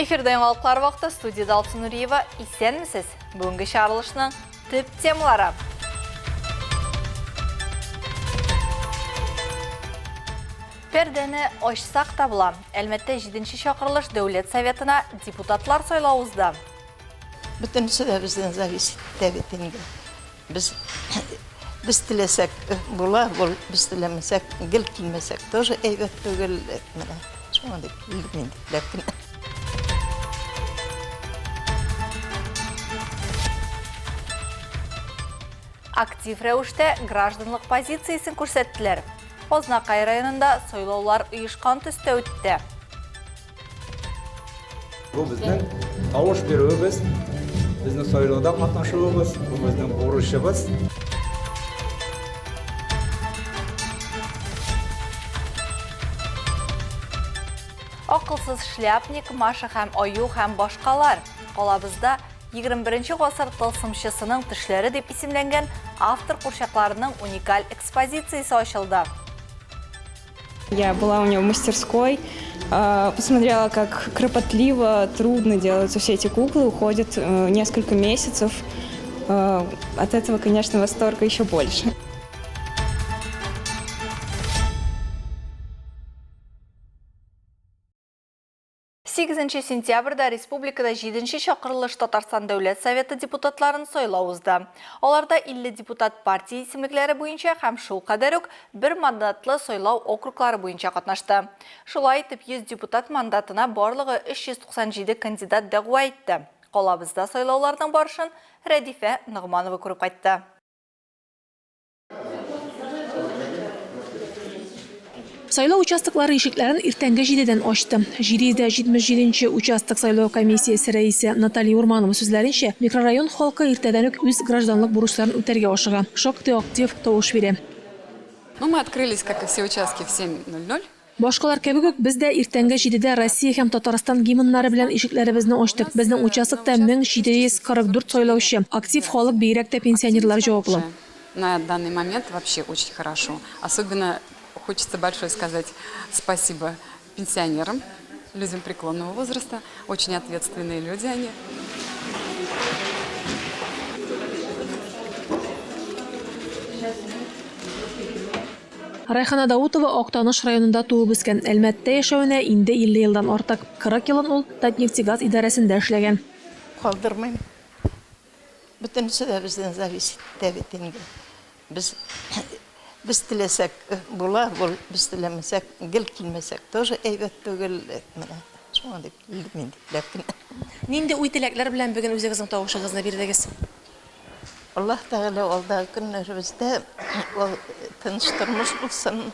Эфирден алықлар вақты студияда Алтын Нұриева исәнмісіз? Бүгінгі шарылышының төп темалары. Пердені ашсақ табыла. Әлмәтте 7-ші шақырылыш Дәулет Советына депутатлар сойлауызды. Бүтінісі де бізден зависит дәветінге. Біз тілесек бұлар, біз тілемесек, гіл келмесек, тоже әйбет төгіл. Соңында келмендік. Актив рәвіште гражданлық позициясын көрсеттілер. Ознақай районында сойлаулар ұйышқан түсті өтті. Бұл біздің ауыш беруіміз, біздің сойлауда қатнашуымыз, бұл біздің борышымыз. Ақылсыз шляпник, маша һәм аю һәм башқалар. Қолабызда 21-ші ғасыр тылсымшысының түшлері деп исемленген автор қуршақларының уникаль экспозициясы ашылды. Я была у него в мастерской, посмотрела, как кропотливо, трудно делаются все эти куклы, уходит несколько месяцев. От этого, конечно, восторга еще больше. 8 сентябрда республикада 7-ші шақырылыш Татарстан Дәулет Советі депутатларын сойлауызды. Оларда 50 депутат партия исемліклері бойынша һәм шул қадарык бір мандатлы сойлау округлары бойынша қатнашты. Шулай етіп 100 депутат мандатына барлығы 397 кандидат дәғуа етті. Қолабызда сойлаулардың барышын Рәдифә Нығманова көріп қайтты. Сайлау участоклары ишекләрен иртәнге 7-дән ачты. 777-нче участок сайлау комиссиясе рәисе Наталья Урманова сүзләренчә, микрорайон халкы иртәдән үк үз гражданлык бурычларын үтәргә ашыга. Шактый актив тавыш бирә. Мы открылись, как и все участки, в 7:00. Башкалар кебек үк без дә иртәнге 7-дә Россия һәм Татарстан гимннары белән ишекләребезне ачтык. Безнең участокта 1744 сайлаучы. Актив халык, бигрәк тә пенсионерлар җаваплы. На данный момент вообще очень хорошо. Особенно хочется большое сказать спасибо пенсионерам, людям преклонного возраста. Очень ответственные люди они. Райхана Даутова Актаныш районында туып үскән. Әлмәттә яшәвенә инде 50 елдан артык. 40 елын ул Татнефтегаз идарәсендә эшләгән. Калдырмыйм. Бүтінісі де бізден зависит дәветінге. Біз тілесек бұлар, біз тілемесек, гіл келмесек, тоже әйбет төгіл. Соңында келмендік. Нинди уй теләкләр белән бүген үзегезнең тавышыгызны бирдегез? Аллах Тәгалә алдағы көннәребездә тыныч тормыш булсын,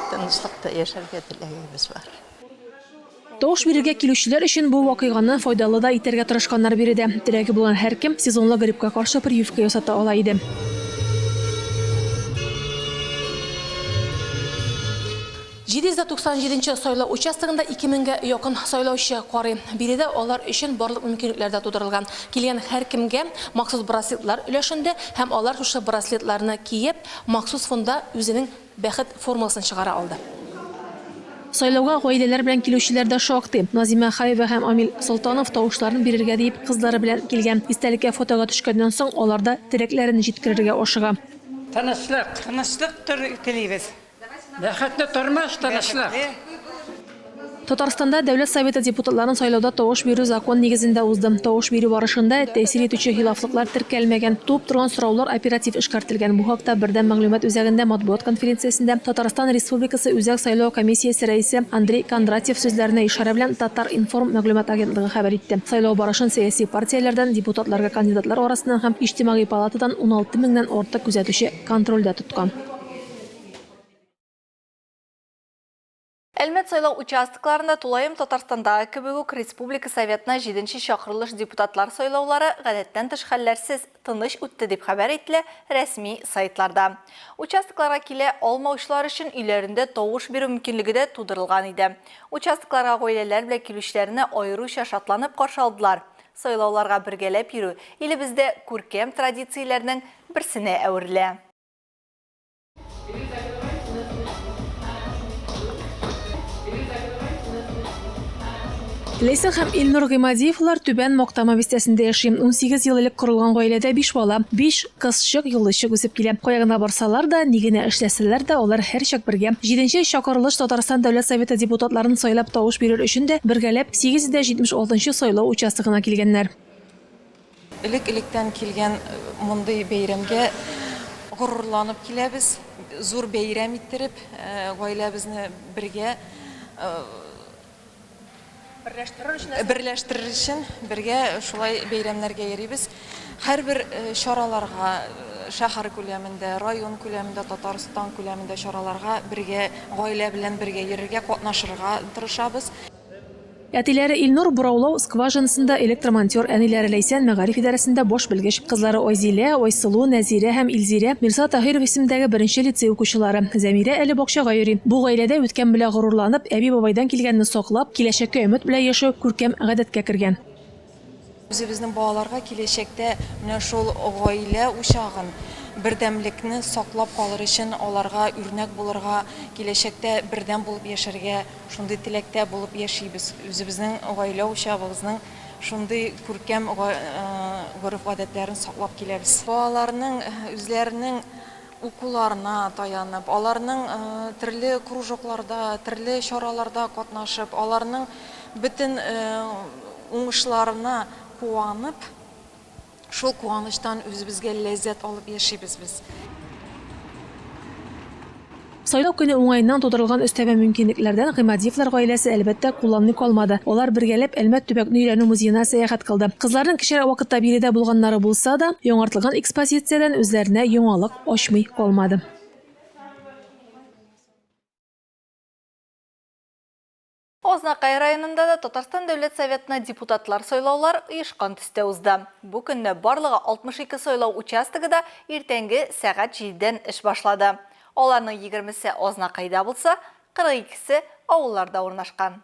тынычлыкта яшәргә теләгебез бар. Тавыш бирергә килүчеләр өчен бу вакыйганы файдалы да итәргә тырышканнар биредә. Теләге булган һәркем сезонлы гриппка каршы прививка ясата ала иде. 797-нче сайлау участогында 2000-гә якын сайлаучы карый. Биредә алар өчен барлык мөмкинлекләр дә тудырылган. Килгән һәркемгә махсус браслетлар өләшендә һәм алар шушы браслетларны киеп, махсус фонда үзенең бәхет формуласын чыгара алды. Сайлауга гаиләләр белән килүчеләр дә шактый. Назима Хаева һәм Амил Солтанов тавышларын бирергә дип кызлары белән килгән. Истәлеккә фотога төшкәннән соң аларда теләкләрен җиткерергә ашыга. Тынычлык телибез. Бәхетле тормыш, тынычлык. Татарстанда Дәүләт Советы депутатларын сайлауда тавыш бирү закон нигезендә узды. Тавыш бирү барышында тәэсир итүче хилафлыклар теркәлмәгән. Туып торган сораулар оператив эшкәртелгән. Бу хакта бердәм мәгълүмат үзәгендә матбугат конференциясендә Татарстан Республикасы Үзәк сайлау комиссиясе рәисе Андрей Кондратьев сүзләренә ишарә белән Татар информ мәгълүмат агентлыгы хәбәр итте. Сайлау барышын сәяси партияләрдән, депутатларга кандидатлар арасыннан һәм иҗтимагый палатадан 16 меңнән артык күзәтүче контрольдә тоткан. Әлмәт сайлау участокларында тулайым Татарстандагы кебек үк Республика Советына 7-ші шақырылыш депутатлар сайлаулары гадәттән тыш хәлләрсез тыныч үтте дип хәбәр ителә рәсми сайтларда. Участокларга килә алмаучылар өчен өйләрендә тавыш бирү мөмкинлеге дә тудырылган иде. Участокларга гаиләләр белән килүчеләрне аеруча шатланып каршы алдылар. Сайлауларга бергәләп йөрү илебездә күркәм традицияләрнең берсенә әверелә. Лейсен һәм Илнур Гыймадиевлар Түбән Моктама бистәсендә яши. 18 ел элек корылган гаиләдә 5 бала, 5 кызчык, юлчык үсеп килә. Каягына барсалар да, нигенә эшләсәләр дә, алар һәрчак бергә. 7нче чакырылыш Татарстан Дәүләт Советы депутатларын сайлап тавыш бирер өчен дә бергәләп 876 сайлау участогына килгәннәр. Элек-электән килгән мондый бәйрәмгә горурланып киләбез. Зур бәйрәм иттереп, гаиләбезне бергә берләштерер өчен бергә шулай бәйрәмнәргә йөрибез. Һәрбер чараларга, шәһәр күләмендә, район күләмендә, Татарстан күләмендә чараларга бергә гаилә белән бергә йөрергә, катнашырга тырышабыз. Әтиләре Илнур Бураулау скважинасында электромонтер, әниләре Ләйсән мәгариф идарәсендә бош белгеч, кызлары Айзилә, Айсылу, Нәзирә һәм Илзирә Мирса Таһиров исемендәге 1нче лицей укучылары. Зәмирә әле бакчага йөри. Бу гаиләдә үткән белән горурланып, әби-бабайдан килгәнне саклап, киләчәккә өмет белән яшәү күркәм гадәткә кергән. Үзебезнең балаларга киләчәктә менә шул гаилә учагын, бердәмлекне саклап калыр өчен, аларга үрнәк булырга, киләчәктә бердәм булып яшәргә, шундый теләктә булып яшибез. Үзебезнең гаилә учагыбызның шундый күркәм гореф-гадәтләрен саклап киләбез. Балаларның үзләренең укуларына таянып, аларның төрле кружокларда, төрле чараларда катнашып, аларның бөтен уңышларына куанып, шул куаныштан үзебезгә ләззәт алып яшибез без. Сайлау көне уңайыннан тудырылган өстәмә мөмкинлекләрдән Гыймадиевлар гаиләсе әлбәттә кулланмый калмады. Алар бергәләп Әлмәт төбәкне өйрәнү музеена сәяхәт кылды. Кызларның кичә вакытта биредә булганнары булса да, яңартылган экспозициядән үзләренә яңалык ачмый калмады. Ознакай районында да Татарстан Дәүләт Советына депутатлар сайлаулар оешкан төстә узды. Бу көнне барлыгы 62 сайлау участогында иртәнге сәгать 7дән эш башлады. Аларның 20се Ознакайда булса, 42се авылларда урнашкан.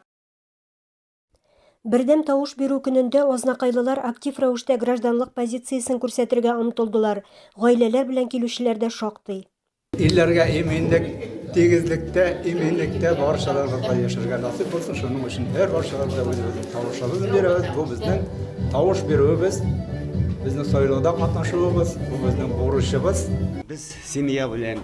Бердәм тавыш бирү көнендә Ознакайлылар актив рәвештә гражданлык позициясын күрсәтергә омтылдылар. Гаиләләр белән килүчеләр дә шактый. Илләргә иминлек, тигезлектә, иминлектә баршаларга яшәргә насыйп булсын. Шуның өчен һәр баршаларга үзебезнең тавышыбызны бирәбез. Бу безнең тавыш бирүебез, безнең сайлауда катнашуыбыз, бу безнең бурычыбыз. Без семья белән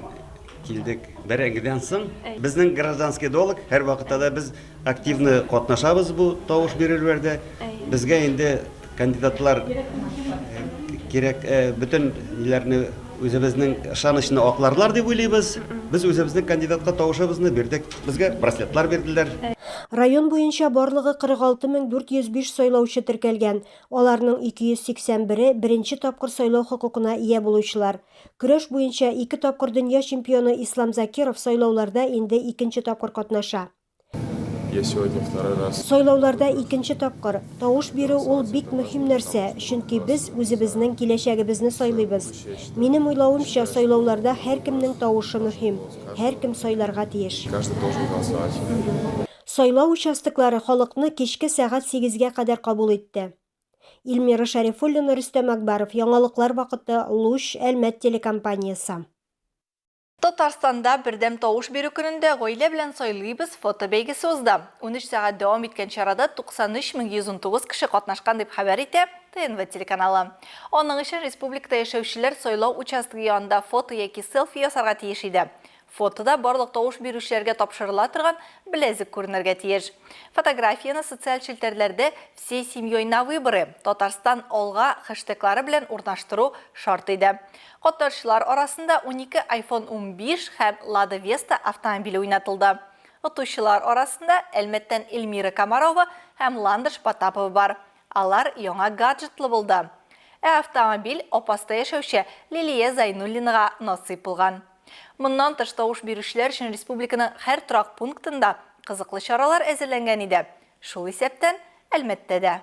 килдек. Бәрәңгедән соң безнең гражданский долг һәр вакытта да без активны катнашабыз бу тавыш бирүләрдә. Безгә инде кандидатлар кирәк, бөтен ниләрне үзебезнең ышанычны акларлар дип уйлыйбыз. Без үзебезнең кандидатка тавышыбызны бирдек. Безгә браслетлар бирделәр. Район буенча барлыгы 46405 сайлаучы теркәлгән. Аларның 281-е беренче тапкыр сайлау хокукына ия булучылар. Көрәш буенча 2 тапкыр дөнья чемпионы Ислам Закиров сайлауларда инде 2нче тапкыр катнаша. Я сегодня второй раз. Сайлауларда 2нче тапкыр. Тавыш бирү ул бик мөһим нәрсә, чөнки без үзебезнең киләчәгебезне сайлыйбыз. Минем уйлавымча, сайлауларда һәркемнең тавышы мөһим. Һәркем сайларга тиеш. Каждый должен голосовать. Сайлау участоклары халыкны кичке сәгать 8гә кадәр кабул итте. Илмира Шәрифуллина, Рөстәм Акбаров, яңалыклар вакыты, Луч, Әлмәт телекомпаниясе. Татарстанда бердәм тавыш бирү көнендә гаилә белән сайлыйбыз фото бәйгесе узды. 13 сәгать дәвам иткән чарада 93109 кеше катнашкан дип хәбәр итә ТНВ телеканалы. Аның өчен республикада яшәүчеләр сайлау участогы янында фото яки селфи ясарга тиеш иде. Фотода барлык тавыш бирүчеләргә тапшырыла торган беләзек күренергә тиеш. Фотографияны социаль челтәрләрдә «Всей семьей на выборы» Татарстан алга хэштеглары белән урнаштыру шарт иде. Катнашучылар арасында 12 iPhone 15 һәм Lada Vesta автомобиле уйнатылды. Отучылар арасында Әлмәттән Эльмира Камарова һәм Ландыш Потапова бар. Алар яңа гаджетлы булды. Автомобиль Опаста яшәүче Лилия Зайнуллинага насыйп булган. Моннан тыш тавыш бирүчеләр өчен республиканың һәр торак пунктында кызыклы чаралар әзерләнгән иде. Шул исәптән Әлмәттә дә.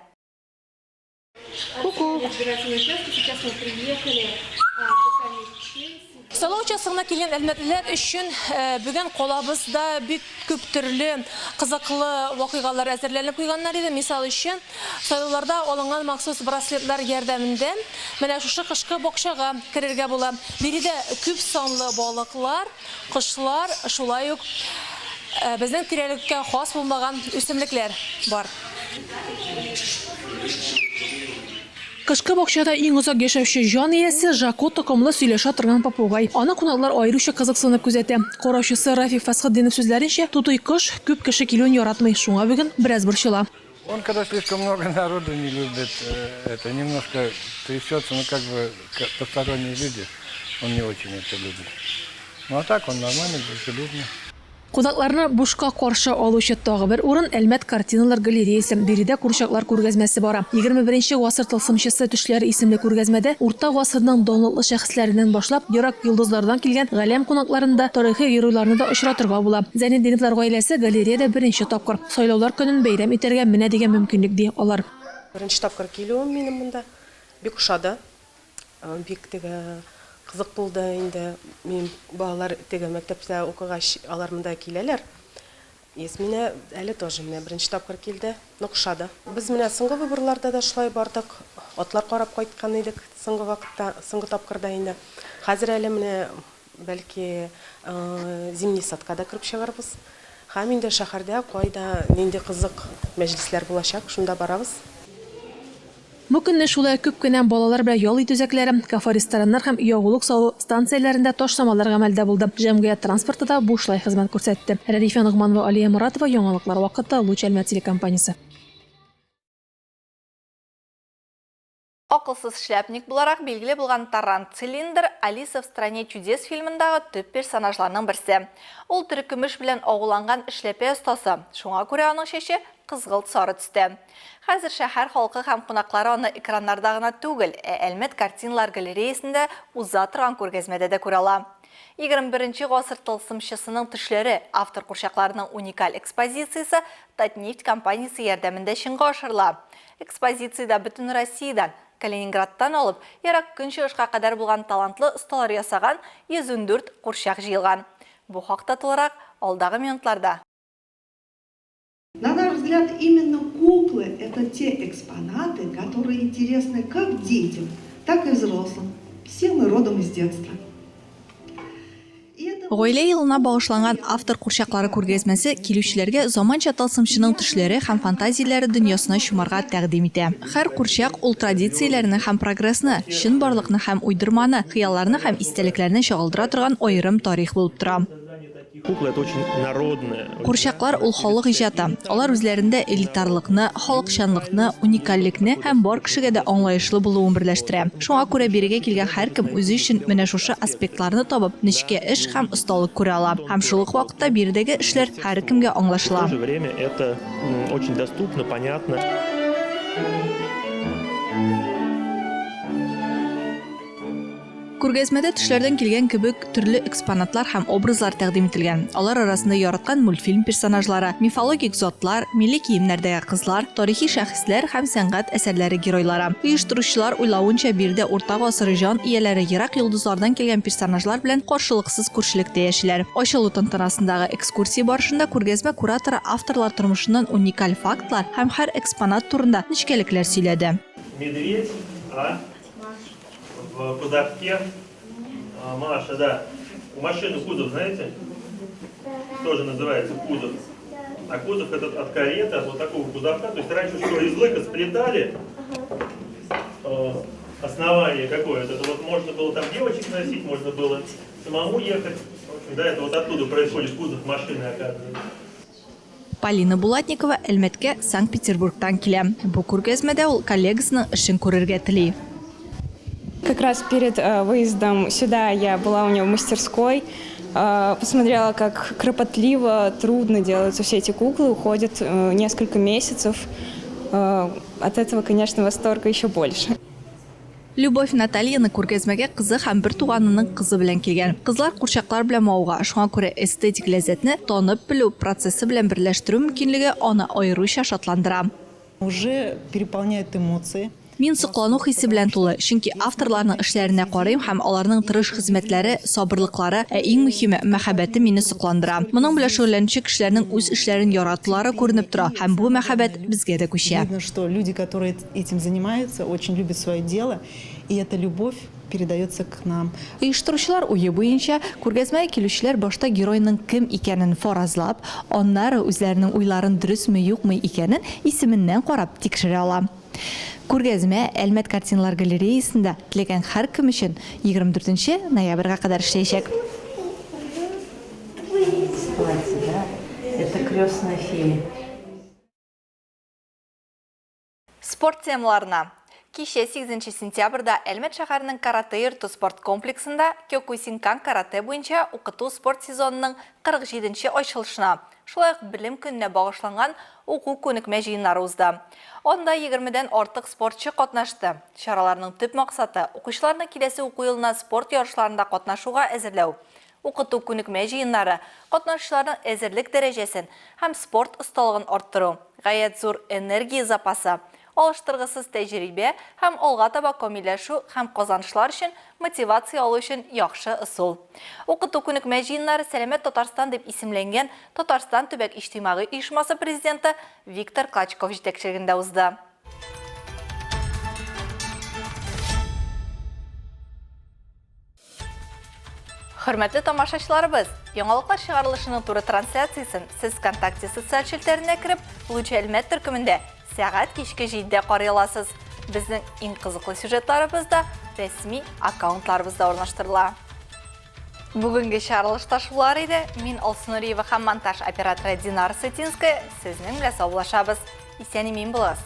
Сайлау участогына килгән әлмәтлеләр өчен бүген калабызда бик күп төрле кызыклы вакыйгалар әзерләнеп куйганнар иде. Мисал өчен, сайлауларда алынган махсус браслетлар ярдәмендә менә шушы кышкы бакчага керергә була. Биредә күп санлы балыклар, кошлар, шулай ук безнең тирәлеккә хас булмаган үсемлекләр бар. Кышкы бакчада иң озак яшәүче җан иясе Жако токымлы сөйләшә торган попугай. Аны кунаклар аеруча кызыксынып күзәтә. Караучысы Рафик Фасхетдинов сүзләренчә, тутый кош күп кеше килүен яратмый, шуңа бүген бераз борчыла. Он, когда слишком много народу не любит, это немножко трясется, как бы посторонние люди, он не очень это любит. Ну а так он нормальный, дружелюбный. Кунакларны бушка каршы алучы тагы бер урын Әлмәт картиналар галереясы. Биредә курчаклар күргәзмәсе бара. 21-нче гасыр тылсымчысы төшләре исемле күргәзмәдә урта гасырның данлыклы шәхесләреннән башлап, ерак йолдызлардан килгән галәм кунакларында тарихи геройларны да очратырга була. Зәйнетдиновлар гаиләсе галереяда беренче тапкыр сайлаулар көнен бәйрәм итәргә менә дигән мөмкинлек ди алар. Беренче тапкыр килүем минем монда бик ошады. Бик кызык булды инде. Мин балалар мәктәптә укыгач алар монда киләләр. Менә әле тоже менә беренче тапкыр килде. Ошады. Без менә соңгы выборларда да шулай бардык. Атлар карап кайткан идек соңгы вакытта, соңгы тапкырда инде. Хәзер әле менә бәлки зимний садка да кирип чыгарбыз. Һәм инде шәһәрдә кайда нинди кызык мәҗлесләр булачак, шунда барабыз. Мөмкинне шулай күп кенә балалар белән ял итү үзәкләре, кафе-рестораннар һәм ягулык салу станцияләрендә ташламалар гамәлдә булды. Җәмгыять транспорты да бушлай хезмәт күрсәтте. Рәдифә Нугманова, Алия Моратова, яңалыклар вакыты, Луч Әлмәт телекомпаниясе. Акылсыз шляпник буларак билгеле булган Таран Цилиндр Алиса в стране чудес фильмындагы төп персонажларның берсе. Ул төркемеш белән агуланган эшләпә остасы. Шуңа күрә аның чәче кызгылт сары төстә. Хәзер шәһәр халкы һәм кунаклары аны экраннарда гына түгел, Әлмәт картиналар галереясендә уза торган күргәзмәдә дә күрә ала. 21-нче гасыр тылсымчысының төшләре автор курчакларының уникаль экспозициясе Татнефть компаниясе ярдәмендә чынга ашырыла. Экспозициядә бөтен Россиядән, Калининградтан алып, ерак көнчыгышка кадәр булган талантлы осталар ясаган 114 курчак җыелган. Бу хакта тулырак алдагы минутларда. На наш взгляд, именно куклы – это те экспонаты, которые интересны как детям, так и взрослым. Все мы родом из детства. Гаилә елына багышланган автор курчаклары күргәзмәсе килүчеләргә заманча тылсымчының төшләре һәм фантазияләре дөньясына чумарга тәкъдим итә. Һәр курчак ул традицияләрне һәм прогрессны, чынбарлыкны һәм уйдырманы, хыялларны һәм истәлекләрне чагылдыра торган аерым тарих булып тора. Кукла это очень народная. Курчаклар ул халык иҗаты. Алар үзләрендә элитарлыкны, халыкчанлыкны, уникальлекне һәм бар кешегә дә аңлаешлы булуын берләштерә. Шуңа күрә бирегә килгән һәркем үзе өчен менә шушы аспектларны табып, нечкә эш һәм осталык күрә ала. Һәм шул ук вакытта биредәге эшләр һәркемгә аңлашыла. В то же время это очень доступно, понятно. Күргәзмәдә төшләрдән килгән кебек төрле экспонатлар һәм образлар тәкъдим ителгән. Алар арасында яраткан мультфильм персонажлары, мифологик затлар, милли киемнәрдәге кызлар, тарихи шәхесләр һәм сәнгать әсәрләре геройлары. Оештыручылар уйлавынча биредә урта гасыр җан ияләре ерак йолдызлардан килгән персонажлар белән каршылыксыз күршелектә яшиләр. Ачылу тантанасындагы экскурсия барышында күргәзмә кураторы авторлар тормышыннан уникаль фактлар һәм һәр экспонат турында нечкәлекләр сөйләде. Медведь, в кузовке, Маша, да. У машины кузов, знаете? Тоже называется кузов. А кузов этот от кареты, от вот такого кузовка. То есть раньше что, из лыка сплетали основание какое-то. Это вот можно было там девочек носить, можно было самому ехать. В общем, да, это вот оттуда происходит кузов машины, оказывается. Полина Булатникова Әлмәткә Санкт-Петербургтан килә. Бу күргәзмәдә ул коллегасының эшен күрергә тели. Как раз перед выездом сюда я была у него в мастерской, посмотрела, как кропотливо, трудно делаются все эти куклы, уходит несколько месяцев. От этого, конечно, восторга еще больше. Любовь Натальяны күргәзмәгә кызы һәм бер туганының кызы белән килгән. Кызлар курчаклар белән мауга, шуңа күрә эстетик ләззәтне танып белү процессы белән берләштерү мөмкинлеге аны аеруча шатландыра. Уже переполняют эмоции. Мин соклану хисе белән тулы, чөнки авторларның эшләренә карыйм һәм аларның тырыш хезмәтләре, сабырлыклары, иң мөһиме мәхәббәте мине сокландыра. Моның белән шөгыльләнүче кешеләрнең үз эшләрен яратулары күренеп тора һәм бу мәхәббәт безгә дә күчә. Видно, что люди, которые этим занимаются, очень любят свое дело и эта любовь передается к нам. Оештыручылар уе буенча, күргәзмәгә килүчеләр башта геройның кем икәнен фаразлап, аннары үзләренең уйларын дөресме юкмы икәнен исеменнән карап тикшерә ала. Күргәзмә Әлмәт картиналар галереясында теләгән һәркем өчен 24 ноябрьгә кадәр эшләячәк. Это крестная фея. Спорт темаларына. Кеше 8 сентябрьда Әлмәт шәһәренең карате йорты спорт комплексында Кёкусинкан карате буенча укыту спорт сезонының 47-нче ачылышына, шулай ук билем көненә багышланган уку күнекмә җыеннары узды. Анда 20дән артык спортчы катнашты. Чараларның төп максаты укучыларны киләсе уку елына спорт ярышларында катнашуга әзерләү. Укыту күнекмә җыеннары катнашучыларның әзерлек дәрәҗәсен һәм спорт осталыгын арттыру, гаять зур энергия запасы, алыштыргысыз тәҗрибә һәм алга таба камилләшү һәм казанышлар өчен мотивация алу өчен яхшы ысул. Укыту күнекмә җыеннары Сәламәт Татарстан дип исемләнгән Татарстан төбәк иҗтимагый оешмасы президенты Виктор Клачков җитәкчелегендә узды. Хөрмәтле тамашачыларыбыз, яңалыклар чыгарылышының туры трансляциясын сез ВКонтакте социаль челтәренә кереп, Луча Әлмәт төркемендә сәгать кичке 7-дә карый аласыз. Безнең иң кызыклы сюжетларыбызда рәсми аккаунтларыбызда урнаштырыла. Бүгенге чыгарылышта шулар иде. Мин Алсынуриева һәм монтаж операторы Динар Сетинская сезнең белән саулашабыз. Исән-имин булыгыз.